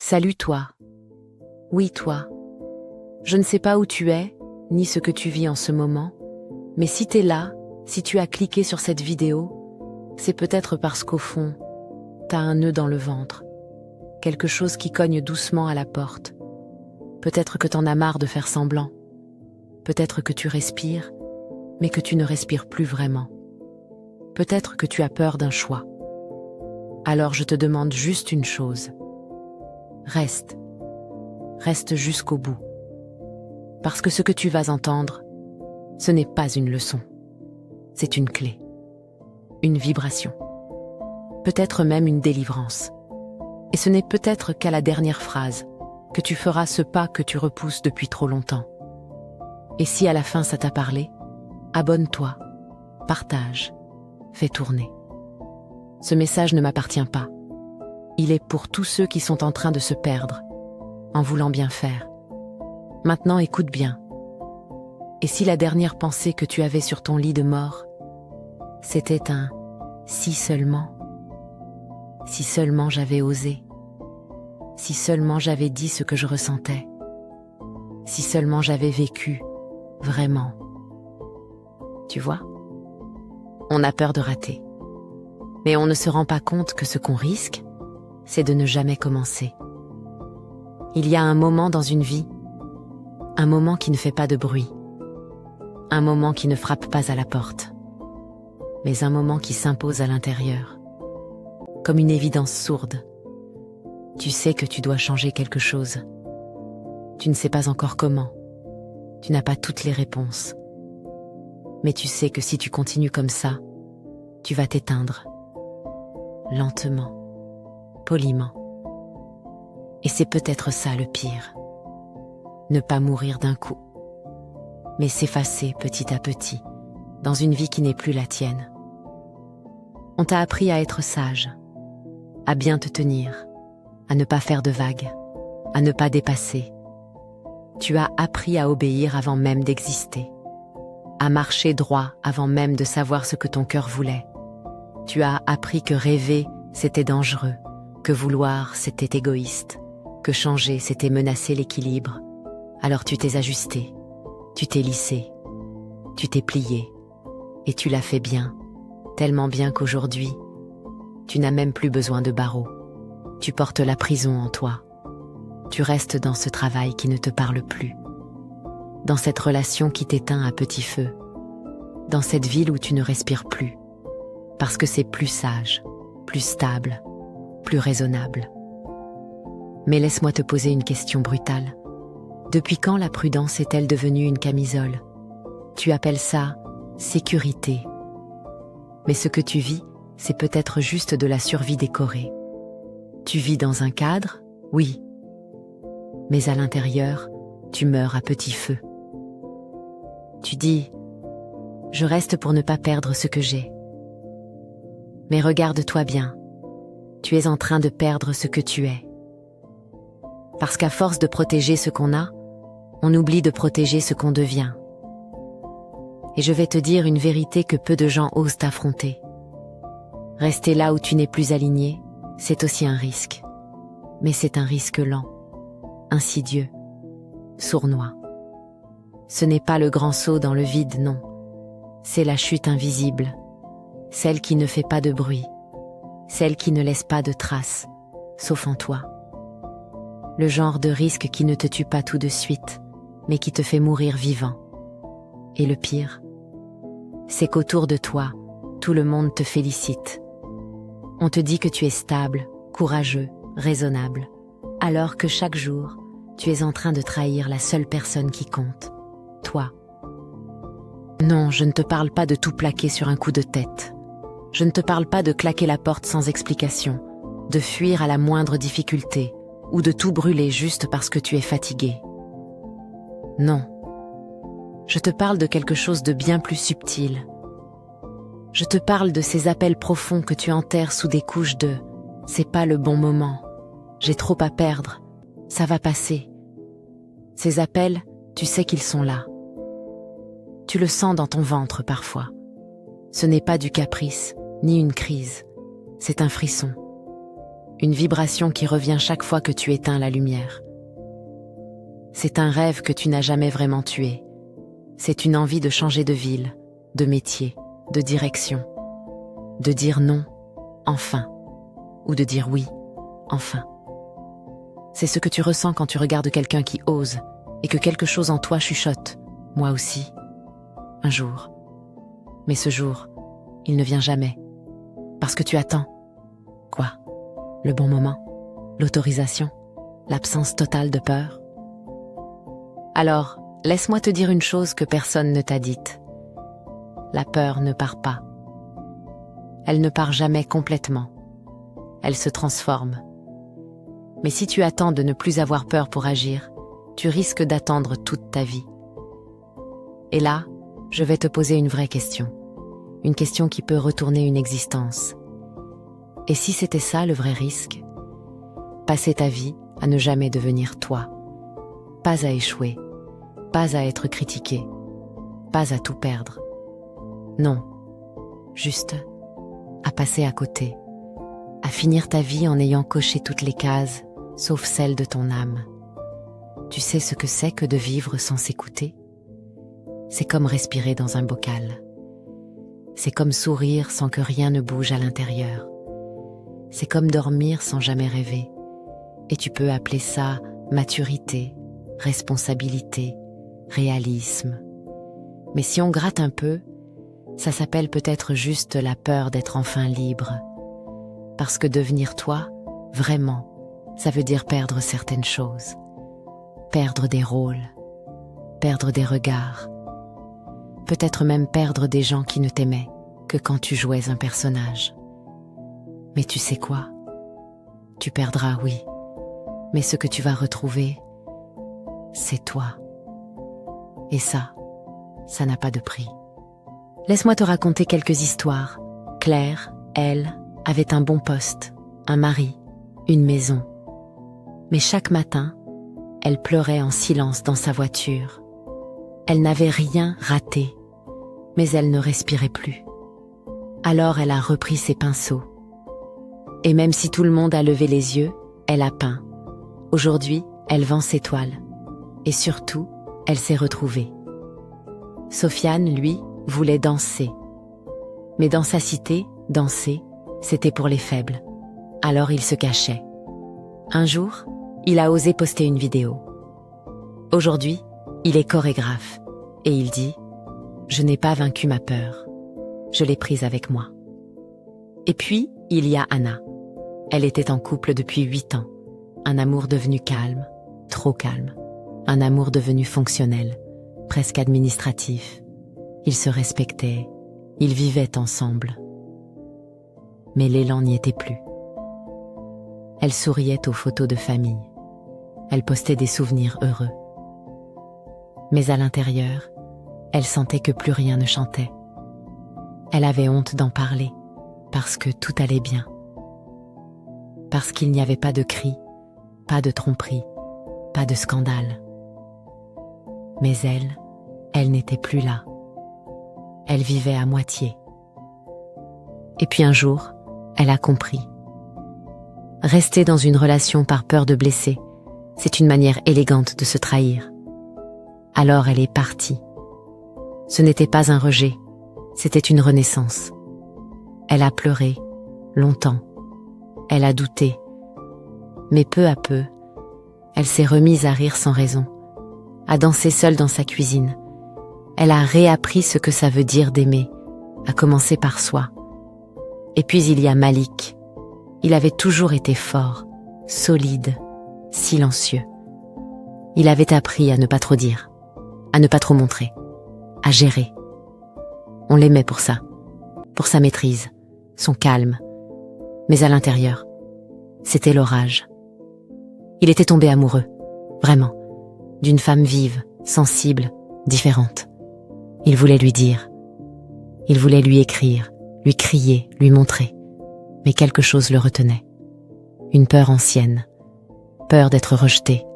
Salut toi. Oui toi. Je ne sais pas où tu es, ni ce que tu vis en ce moment, mais si t'es là, si tu as cliqué sur cette vidéo, c'est peut-être parce qu'au fond, t'as un nœud dans le ventre, quelque chose qui cogne doucement à la porte. Peut-être que t'en as marre de faire semblant. Peut-être que tu respires, mais que tu ne respires plus vraiment. Peut-être que tu as peur d'un choix. Alors je te demande juste une chose. Reste. Reste jusqu'au bout. Parce que ce que tu vas entendre, ce n'est pas une leçon. C'est une clé. Une vibration. Peut-être même une délivrance. Et ce n'est peut-être qu'à la dernière phrase que tu feras ce pas que tu repousses depuis trop longtemps. Et si à la fin ça t'a parlé, abonne-toi, partage, fais tourner. Ce message ne m'appartient pas. Il est pour tous ceux qui sont en train de se perdre, en voulant bien faire. Maintenant écoute bien. Et si la dernière pensée que tu avais sur ton lit de mort, c'était un « si seulement ». Si seulement j'avais osé. Si seulement j'avais dit ce que je ressentais. Si seulement j'avais vécu, vraiment. Tu vois? On a peur de rater. Mais on ne se rend pas compte que ce qu'on risque, c'est de ne jamais commencer. Il y a un moment dans une vie, un moment qui ne fait pas de bruit, un moment qui ne frappe pas à la porte, mais un moment qui s'impose à l'intérieur, comme une évidence sourde. Tu sais que tu dois changer quelque chose. Tu ne sais pas encore comment. Tu n'as pas toutes les réponses. Mais tu sais que si tu continues comme ça, tu vas t'éteindre. Lentement, poliment. Et c'est peut-être ça le pire. Ne pas mourir d'un coup, mais s'effacer petit à petit, dans une vie qui n'est plus la tienne. On t'a appris à être sage, à bien te tenir, à ne pas faire de vagues, à ne pas dépasser. Tu as appris à obéir avant même d'exister, à marcher droit avant même de savoir ce que ton cœur voulait. Tu as appris que rêver, c'était dangereux, que vouloir, c'était égoïste, que changer, c'était menacer l'équilibre. Alors tu t'es ajusté, tu t'es lissé, tu t'es plié, et tu l'as fait bien, tellement bien qu'aujourd'hui, tu n'as même plus besoin de barreaux. Tu portes la prison en toi. Tu restes dans ce travail qui ne te parle plus, dans cette relation qui t'éteint à petit feu, dans cette ville où tu ne respires plus, parce que c'est plus sage, plus stable, plus raisonnable. Mais laisse-moi te poser une question brutale. Depuis quand la prudence est-elle devenue une camisole? Tu appelles ça sécurité. Mais ce que tu vis, c'est peut-être juste de la survie décorée. Tu vis dans un cadre, oui. Mais à l'intérieur, tu meurs à petit feu. Tu dis, je reste pour ne pas perdre ce que j'ai. Mais regarde-toi bien, tu es en train de perdre ce que tu es. Parce qu'à force de protéger ce qu'on a, on oublie de protéger ce qu'on devient. Et je vais te dire une vérité que peu de gens osent affronter. Rester là où tu n'es plus aligné, c'est aussi un risque. Mais c'est un risque lent, insidieux, sournois. Ce n'est pas le grand saut dans le vide, non. C'est la chute invisible, celle qui ne fait pas de bruit, celle qui ne laisse pas de traces, sauf en toi. Le genre de risque qui ne te tue pas tout de suite, mais qui te fait mourir vivant. Et le pire, c'est qu'autour de toi, tout le monde te félicite. On te dit que tu es stable, courageux, raisonnable, alors que chaque jour, tu es en train de trahir la seule personne qui compte, toi. Non, je ne te parle pas de tout plaquer sur un coup de tête. Je ne te parle pas de claquer la porte sans explication, de fuir à la moindre difficulté, ou de tout brûler juste parce que tu es fatigué. Non. Je te parle de quelque chose de bien plus subtil. Je te parle de ces appels profonds que tu enterres sous des couches de « c'est pas le bon moment, j'ai trop à perdre, ça va passer ». Ces appels, tu sais qu'ils sont là. Tu le sens dans ton ventre parfois. Ce n'est pas du caprice, ni une crise, c'est un frisson. une vibration qui revient chaque fois que tu éteins la lumière. C'est un rêve que tu n'as jamais vraiment tué. C'est une envie de changer de ville, de métier, de direction, de dire non, enfin, ou de dire oui, enfin. C'est ce que tu ressens quand tu regardes quelqu'un qui ose et que quelque chose en toi chuchote. Moi aussi. Un jour. Mais ce jour, il ne vient jamais. Parce que tu attends. Quoi? Le bon moment? L'autorisation? L'absence totale de peur? Alors, laisse-moi te dire une chose que personne ne t'a dite. La peur ne part pas. Elle ne part jamais complètement. Elle se transforme. Mais si tu attends de ne plus avoir peur pour agir, tu risques d'attendre toute ta vie. Et là, je vais te poser une vraie question. Une question qui peut retourner une existence. Et si c'était ça le vrai risque? Passer ta vie à ne jamais devenir toi. Pas à échouer. Pas à être critiqué. Pas à tout perdre. Non. Juste à passer à côté. À finir ta vie en ayant coché toutes les cases, sauf celle de ton âme. Tu sais ce que c'est que de vivre sans s'écouter? C'est comme respirer dans un bocal. C'est comme sourire sans que rien ne bouge à l'intérieur. C'est comme dormir sans jamais rêver. Et tu peux appeler ça maturité, responsabilité, réalisme. Mais si on gratte un peu, ça s'appelle peut-être juste la peur d'être enfin libre. Parce que devenir toi, vraiment, ça veut dire perdre certaines choses. Perdre des rôles, perdre des regards. Peut-être même perdre des gens qui ne t'aimaient que quand tu jouais un personnage. Mais tu sais quoi? Tu perdras, oui. Mais ce que tu vas retrouver, c'est toi. Et ça n'a pas de prix. Laisse-moi te raconter quelques histoires. Claire, elle, avait un bon poste, un mari, une maison. Mais chaque matin, elle pleurait en silence dans sa voiture. Elle n'avait rien raté, mais elle ne respirait plus. Alors elle a repris ses pinceaux. Et même si tout le monde a levé les yeux, elle a peint. Aujourd'hui, elle vend ses toiles. Et surtout, elle s'est retrouvée. Sofiane, lui, voulait danser. Mais dans sa cité, danser, c'était pour les faibles. Alors il se cachait. Un jour, il a osé poster une vidéo. Aujourd'hui, il est chorégraphe. Et il dit « Je n'ai pas vaincu ma peur. Je l'ai prise avec moi. » Et puis, il y a Anna. Elle était en couple depuis 8 ans. Un amour devenu calme, trop calme. Un amour devenu fonctionnel, presque administratif. Ils se respectaient, ils vivaient ensemble. Mais l'élan n'y était plus. Elle souriait aux photos de famille. Elle postait des souvenirs heureux. Mais à l'intérieur, elle sentait que plus rien ne chantait. Elle avait honte d'en parler, parce que tout allait bien. Parce qu'il n'y avait pas de cris, pas de tromperie, pas de scandale. Mais elle n'était plus là. Elle vivait à moitié. Et puis un jour, elle a compris. Rester dans une relation par peur de blesser, c'est une manière élégante de se trahir. Alors elle est partie. Ce n'était pas un rejet, c'était une renaissance. Elle a pleuré, longtemps. Elle a douté. Mais peu à peu, elle s'est remise à rire sans raison, à danser seule dans sa cuisine. Elle a réappris ce que ça veut dire d'aimer, à commencer par soi. Et puis il y a Malik. Il avait toujours été fort, solide, silencieux. Il avait appris à ne pas trop dire, à ne pas trop montrer, à gérer. On l'aimait pour ça, pour sa maîtrise, son calme. Mais à l'intérieur, c'était l'orage. Il était tombé amoureux, vraiment, d'une femme vive, sensible, différente. Il voulait lui dire, il voulait lui écrire, lui crier, lui montrer. Mais quelque chose le retenait. Une peur ancienne, peur d'être rejeté,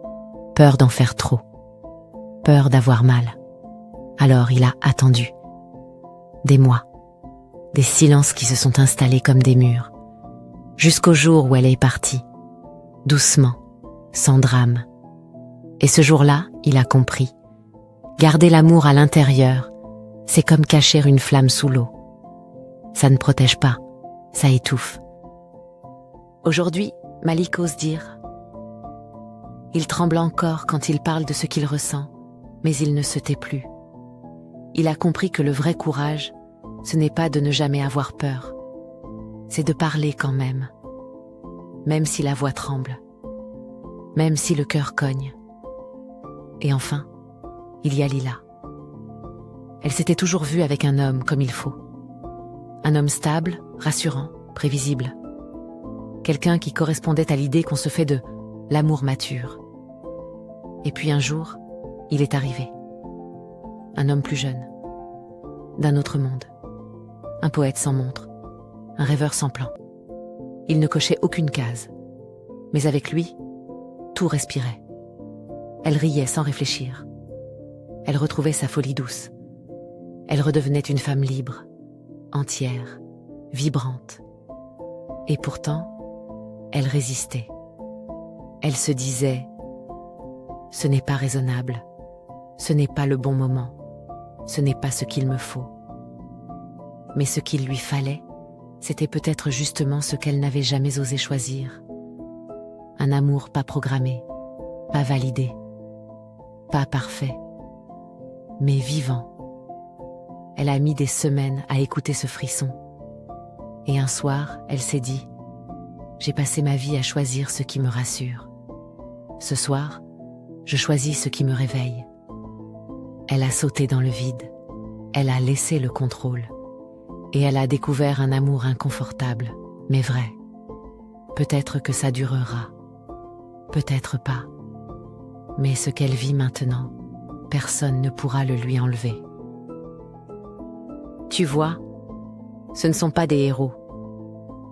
peur d'en faire trop, peur d'avoir mal. Alors il a attendu. Des mois, des silences qui se sont installés comme des murs. jusqu'au jour où elle est partie, doucement, sans drame. Et ce jour-là, il a compris. Garder l'amour à l'intérieur, c'est comme cacher une flamme sous l'eau. Ça ne protège pas, ça étouffe. Aujourd'hui, Malik ose dire. Il tremble encore quand il parle de ce qu'il ressent, mais il ne se tait plus. Il a compris que le vrai courage, ce n'est pas de ne jamais avoir peur. C'est de parler quand même si la voix tremble, même si le cœur cogne. Et enfin, il y a Lila. Elle s'était toujours vue avec un homme comme il faut. Un homme stable, rassurant, prévisible. Quelqu'un qui correspondait à l'idée qu'on se fait de l'amour mature. Et puis un jour, il est arrivé. Un homme plus jeune, d'un autre monde. Un poète sans montre, un rêveur sans plan. Il ne cochait aucune case. Mais avec lui, tout respirait. Elle riait sans réfléchir. Elle retrouvait sa folie douce. Elle redevenait une femme libre, entière, vibrante. Et pourtant, elle résistait. Elle se disait « Ce n'est pas raisonnable, ce n'est pas le bon moment, ce n'est pas ce qu'il me faut. » Mais ce qu'il lui fallait, c'était peut-être justement ce qu'elle n'avait jamais osé choisir. Un amour pas programmé, pas validé, pas parfait, mais vivant. Elle a mis des semaines à écouter ce frisson. Et un soir, elle s'est dit « J'ai passé ma vie à choisir ce qui me rassure. Ce soir, je choisis ce qui me réveille. » Elle a sauté dans le vide. Elle a laissé le contrôle. Et elle a découvert un amour inconfortable, mais vrai. Peut-être que ça durera. Peut-être pas. Mais ce qu'elle vit maintenant, personne ne pourra le lui enlever. Tu vois, ce ne sont pas des héros.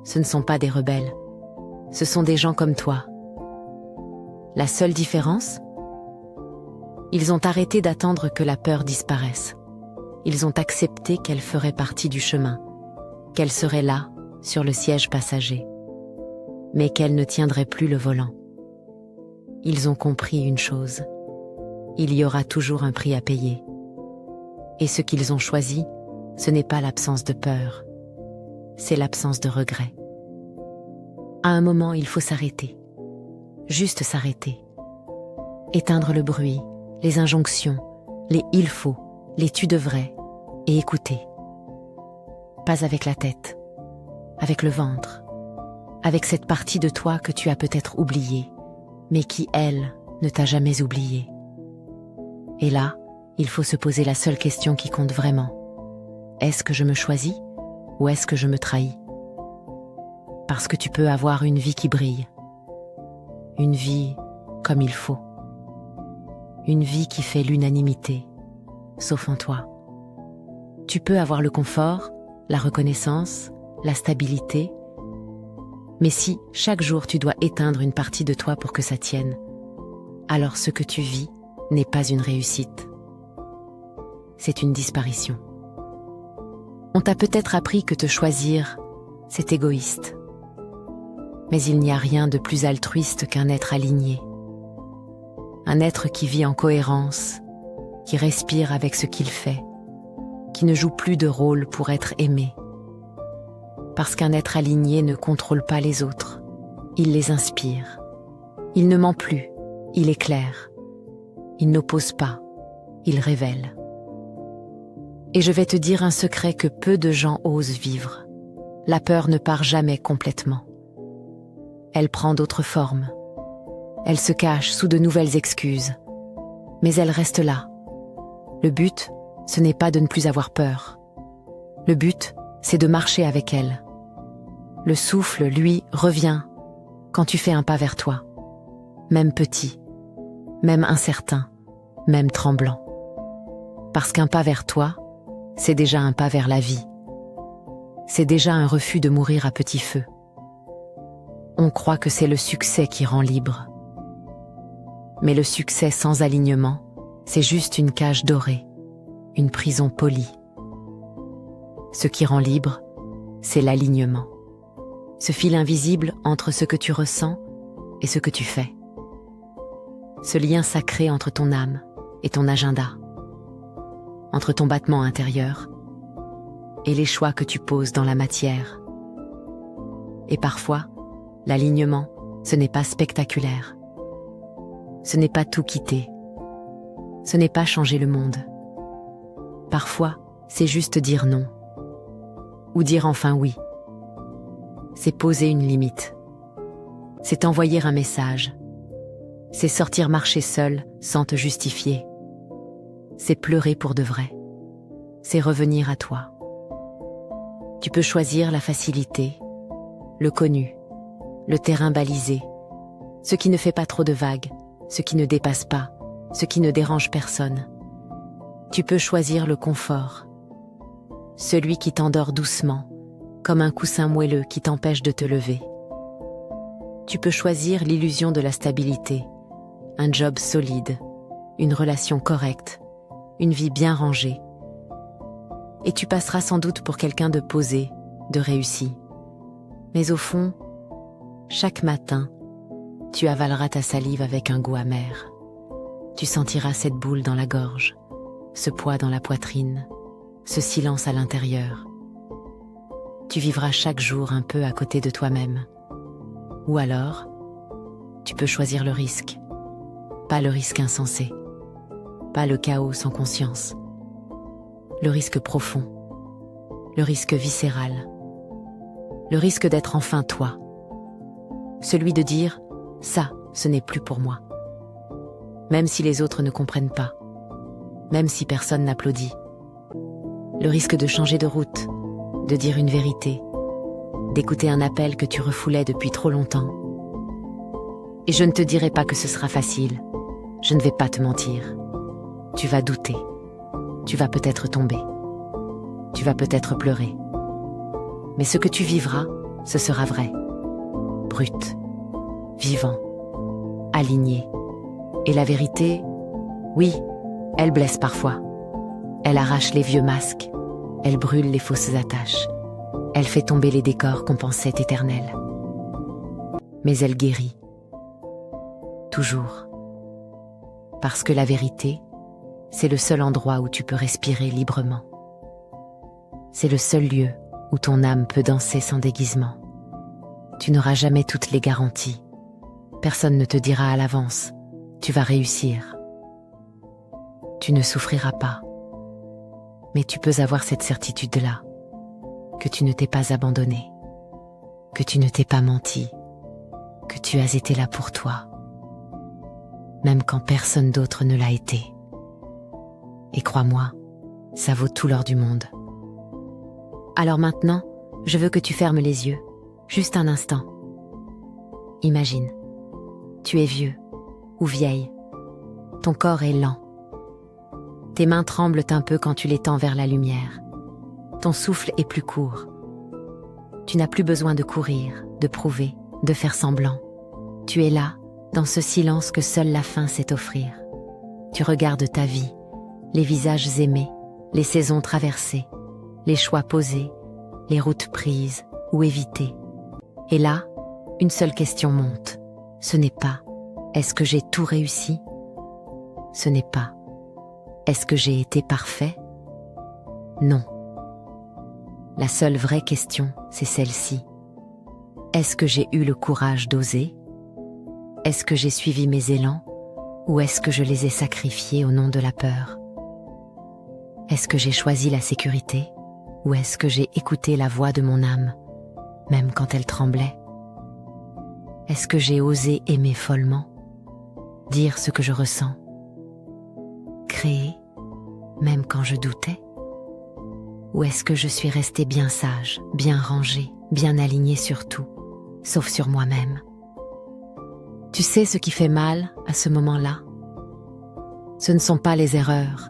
Ce ne sont pas des rebelles. Ce sont des gens comme toi. La seule différence ? Ils ont arrêté d'attendre que la peur disparaisse. Ils ont accepté qu'elle ferait partie du chemin, qu'elle serait là, sur le siège passager, mais qu'elle ne tiendrait plus le volant. Ils ont compris une chose, il y aura toujours un prix à payer. Et ce qu'ils ont choisi, ce n'est pas l'absence de peur, c'est l'absence de regret. À un moment, il faut s'arrêter, juste s'arrêter. Éteindre le bruit, les injonctions, les « il faut », les « tu devrais », et écouter. Pas avec la tête, avec le ventre, avec cette partie de toi que tu as peut-être oubliée, mais qui, elle, ne t'a jamais oublié. Et là, il faut se poser la seule question qui compte vraiment. Est-ce que je me choisis ou est-ce que je me trahis ? Parce que tu peux avoir une vie qui brille. Une vie comme il faut. Une vie qui fait l'unanimité, sauf en toi. Tu peux avoir le confort, la reconnaissance, la stabilité, mais si chaque jour tu dois éteindre une partie de toi pour que ça tienne, alors ce que tu vis n'est pas une réussite. C'est une disparition. On t'a peut-être appris que te choisir, c'est égoïste. Mais il n'y a rien de plus altruiste qu'un être aligné. Un être qui vit en cohérence, qui respire avec ce qu'il fait, qui ne joue plus de rôle pour être aimé. Parce qu'un être aligné ne contrôle pas les autres, il les inspire. Il ne ment plus, il éclaire. Il n'oppose pas, il révèle. Et je vais te dire un secret que peu de gens osent vivre. La peur ne part jamais complètement. Elle prend d'autres formes. Elle se cache sous de nouvelles excuses. Mais elle reste là. Le but, ce n'est pas de ne plus avoir peur. Le but, c'est de marcher avec elle. Le souffle, lui, revient quand tu fais un pas vers toi. Même petit, même incertain, même tremblant. Parce qu'un pas vers toi, c'est déjà un pas vers la vie. C'est déjà un refus de mourir à petit feu. On croit que c'est le succès qui rend libre. Mais le succès sans alignement, c'est juste une cage dorée, une prison polie. Ce qui rend libre, c'est l'alignement. Ce fil invisible entre ce que tu ressens et ce que tu fais. Ce lien sacré entre ton âme et ton agenda. Entre ton battement intérieur et les choix que tu poses dans la matière. Et parfois, l'alignement, ce n'est pas spectaculaire. Ce n'est pas tout quitter. Ce n'est pas changer le monde. Parfois, c'est juste dire non. Ou dire enfin oui. C'est poser une limite. C'est envoyer un message. C'est sortir marcher seul sans te justifier. C'est pleurer pour de vrai. C'est revenir à toi. Tu peux choisir la facilité, le connu, le terrain balisé, ce qui ne fait pas trop de vagues, ce qui ne dépasse pas, ce qui ne dérange personne. Tu peux choisir le confort, celui qui t'endort doucement, comme un coussin moelleux qui t'empêche de te lever. Tu peux choisir l'illusion de la stabilité, un job solide, une relation correcte, une vie bien rangée. Et tu passeras sans doute pour quelqu'un de posé, de réussi. Mais au fond, chaque matin, tu avaleras ta salive avec un goût amer. Tu sentiras cette boule dans la gorge, ce poids dans la poitrine, ce silence à l'intérieur. Tu vivras chaque jour un peu à côté de toi-même. Ou alors, tu peux choisir le risque. Pas le risque insensé. Pas le chaos sans conscience. Le risque profond. Le risque viscéral. Le risque d'être enfin toi. Celui de dire « ça, ce n'est plus pour moi ». Même si les autres ne comprennent pas. Même si personne n'applaudit. Le risque de changer de route, de dire une vérité, d'écouter un appel que tu refoulais depuis trop longtemps. Et je ne te dirai pas que ce sera facile. Je ne vais pas te mentir. Tu vas douter. Tu vas peut-être tomber. Tu vas peut-être pleurer. Mais ce que tu vivras, ce sera vrai. Brut. Vivant. Aligné. Et la vérité, oui, elle blesse parfois. Elle arrache les vieux masques. Elle brûle les fausses attaches. Elle fait tomber les décors qu'on pensait éternels. Mais elle guérit. Toujours. Parce que la vérité, c'est le seul endroit où tu peux respirer librement. C'est le seul lieu où ton âme peut danser sans déguisement. Tu n'auras jamais toutes les garanties. Personne ne te dira à l'avance, tu vas réussir. Tu ne souffriras pas. Mais tu peux avoir cette certitude-là, que tu ne t'es pas abandonné, que tu ne t'es pas menti, que tu as été là pour toi, même quand personne d'autre ne l'a été. Et crois-moi, ça vaut tout l'or du monde. Alors maintenant, je veux que tu fermes les yeux, juste un instant. Imagine, tu es vieux ou vieille, ton corps est lent. Tes mains tremblent un peu quand tu les tends vers la lumière. Ton souffle est plus court. Tu n'as plus besoin de courir, de prouver, de faire semblant. Tu es là, dans ce silence que seule la fin sait offrir. Tu regardes ta vie, les visages aimés, les saisons traversées, les choix posés, les routes prises ou évitées. Et là, une seule question monte. Ce n'est pas « est-ce que j'ai tout réussi ?» Ce n'est pas « est-ce que j'ai été parfait ?» Non. La seule vraie question, c'est celle-ci. Est-ce que j'ai eu le courage d'oser ? Est-ce que j'ai suivi mes élans ? Ou est-ce que je les ai sacrifiés au nom de la peur ? Est-ce que j'ai choisi la sécurité ? Ou est-ce que j'ai écouté la voix de mon âme, même quand elle tremblait ? Est-ce que j'ai osé aimer follement ? Dire ce que je ressens ? Créer, même quand je doutais ? Ou est-ce que je suis restée bien sage, bien rangée, bien alignée sur tout, sauf sur moi-même ? Tu sais ce qui fait mal à ce moment-là ? Ce ne sont pas les erreurs,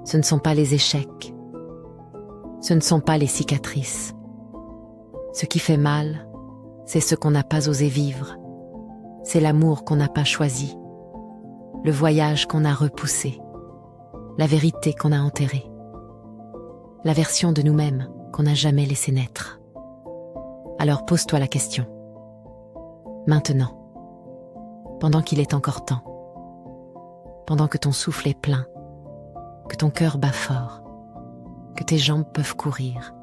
ce ne sont pas les échecs, ce ne sont pas les cicatrices. Ce qui fait mal, c'est ce qu'on n'a pas osé vivre, c'est l'amour qu'on n'a pas choisi, le voyage qu'on a repoussé, la vérité qu'on a enterrée, la version de nous-mêmes qu'on n'a jamais laissé naître. Alors pose-toi la question. Maintenant, pendant qu'il est encore temps, pendant que ton souffle est plein, que ton cœur bat fort, que tes jambes peuvent courir,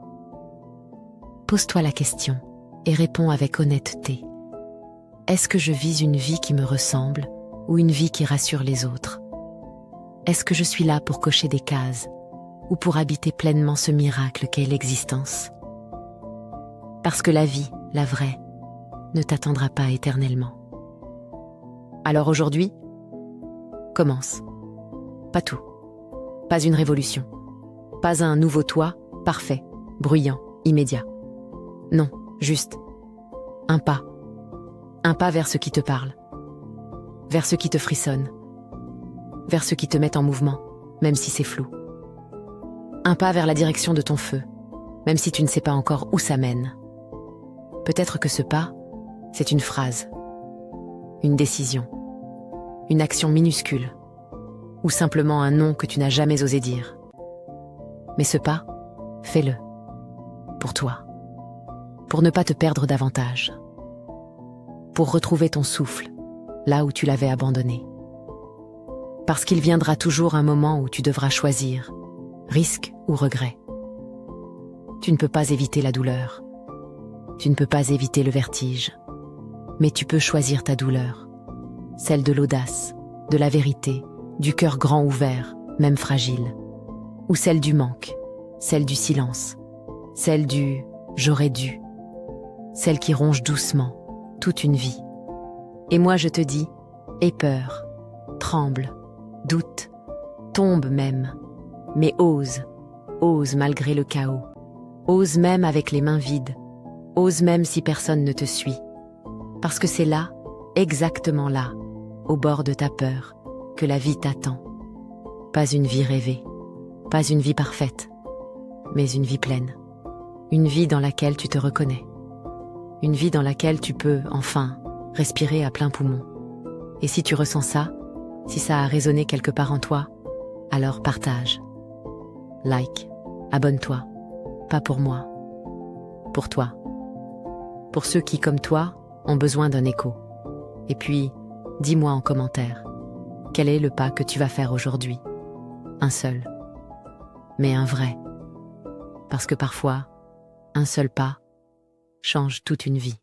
pose-toi la question et réponds avec honnêteté. Est-ce que je vis une vie qui me ressemble ou une vie qui rassure les autres? Est-ce que je suis là pour cocher des cases ou pour habiter pleinement ce miracle qu'est l'existence? Parce que la vie, la vraie, ne t'attendra pas éternellement. Alors aujourd'hui, commence. Pas tout. Pas une révolution. Pas un nouveau toi, parfait, bruyant, immédiat. Non, juste un pas. Un pas vers ce qui te parle. Vers ce qui te frissonne. Vers ce qui te met en mouvement, même si c'est flou. Un pas vers la direction de ton feu, même si tu ne sais pas encore où ça mène. Peut-être que ce pas, c'est une phrase, une décision, une action minuscule, ou simplement un nom que tu n'as jamais osé dire. Mais ce pas, fais-le. Pour toi. Pour ne pas te perdre davantage. Pour retrouver ton souffle, là où tu l'avais abandonné. Parce qu'il viendra toujours un moment où tu devras choisir, risque ou regret. Tu ne peux pas éviter la douleur. Tu ne peux pas éviter le vertige. Mais tu peux choisir ta douleur. Celle de l'audace, de la vérité, du cœur grand ouvert, même fragile. Ou celle du manque, celle du silence, celle du « j'aurais dû », celle qui ronge doucement, toute une vie. Et moi je te dis, aie peur, tremble, doute, tombe même, mais ose malgré le chaos, ose même avec les mains vides, ose même si personne ne te suit, parce que c'est là, exactement là, au bord de ta peur, que la vie t'attend. Pas une vie rêvée, pas une vie parfaite, mais une vie pleine, une vie dans laquelle tu te reconnais, une vie dans laquelle tu peux, enfin, respirer à plein poumon. Et si tu ressens ça, si ça a résonné quelque part en toi, alors partage. Like, abonne-toi. Pas pour moi. Pour toi. Pour ceux qui, comme toi, ont besoin d'un écho. Et puis, dis-moi en commentaire, quel est le pas que tu vas faire aujourd'hui? Un seul. Mais un vrai. Parce que parfois, un seul pas change toute une vie.